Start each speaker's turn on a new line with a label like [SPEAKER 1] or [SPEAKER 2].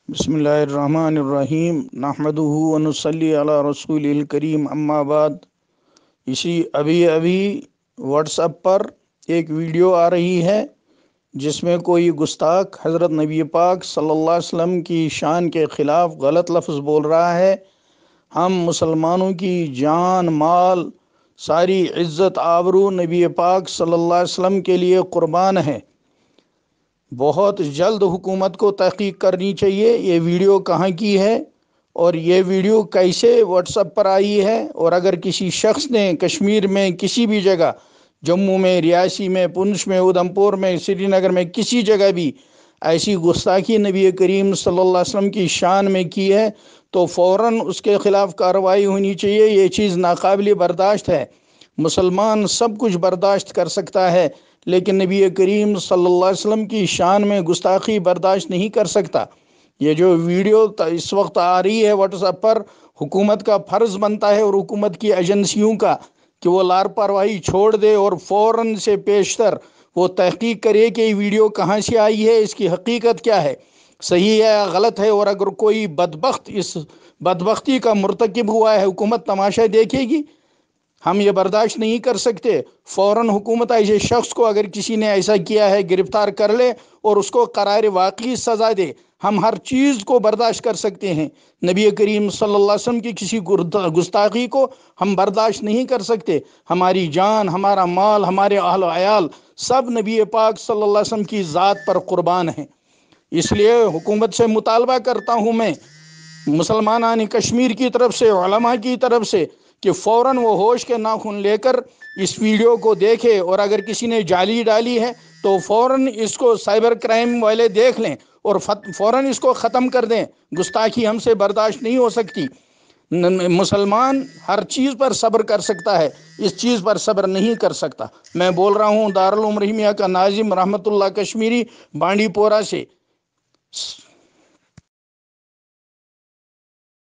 [SPEAKER 1] بسم اللہ الرحمن الرحیم نحمدہ ونصلی علی رسول الکریم اما بعد۔ ابھی واٹس ایپ پر ایک ویڈیو آ رہی ہے جس میں کوئی گستاخ حضرت نبی پاک صلی اللہ علیہ وسلم کی شان کے خلاف غلط لفظ بول رہا ہے۔ ہم مسلمانوں کی جان مال ساری عزت آبرو نبی پاک صلی اللہ علیہ وسلم کے لیے قربان ہے۔ بہت جلد حکومت کو تحقیق کرنی چاہیے یہ ویڈیو کہاں کی ہے اور یہ ویڈیو کیسے واٹس ایپ پر آئی ہے، اور اگر کسی شخص نے کشمیر میں کسی بھی جگہ، جموں میں، ریاسی میں، پنچ میں، ادھمپور میں، سری نگر میں کسی جگہ بھی ایسی گستاخی نبی کریم صلی اللہ علیہ وسلم کی شان میں کی ہے تو فوراً اس کے خلاف کارروائی ہونی چاہیے۔ یہ چیز ناقابل برداشت ہے۔ مسلمان سب کچھ برداشت کر سکتا ہے لیکن نبی کریم صلی اللہ علیہ وسلم کی شان میں گستاخی برداشت نہیں کر سکتا۔ یہ جو ویڈیو اس وقت آ رہی ہے واٹس ایپ پر، حکومت کا فرض بنتا ہے اور حکومت کی ایجنسیوں کا کہ وہ لاپرواہی چھوڑ دے اور فوراً سے پیشتر وہ تحقیق کرے کہ یہ ویڈیو کہاں سے آئی ہے، اس کی حقیقت کیا ہے، صحیح ہے یا غلط ہے، اور اگر کوئی بدبخت اس بدبختی کا مرتکب ہوا ہے حکومت تماشا دیکھے گی۔ ہم یہ برداشت نہیں کر سکتے۔ فوراً حکومت ایسے شخص کو اگر کسی نے ایسا کیا ہے گرفتار کر لے اور اس کو قرار واقعی سزا دے۔ ہم ہر چیز کو برداشت کر سکتے ہیں، نبی کریم صلی اللہ علیہ وسلم کی کسی گستاخی کو ہم برداشت نہیں کر سکتے۔ ہماری جان، ہمارا مال، ہمارے اہل و عیال سب نبی پاک صلی اللہ علیہ وسلم کی ذات پر قربان ہیں۔ اس لیے حکومت سے مطالبہ کرتا ہوں میں، مسلمانان کشمیر کی طرف سے، علماء کی طرف سے، کہ فوراً وہ ہوش کے ناخن لے کر اس ویڈیو کو دیکھے، اور اگر کسی نے جعلی ڈالی ہے تو فوراً اس کو سائبر کرائم والے دیکھ لیں اور فوراً اس کو ختم کر دیں۔ گستاخی ہم سے برداشت نہیں ہو سکتی۔ مسلمان ہر چیز پر صبر کر سکتا ہے، اس چیز پر صبر نہیں کر سکتا۔ میں بول رہا ہوں دارالعلوم رحیمیہ کا ناظم رحمت اللہ کشمیری، بانڈی پورہ سے۔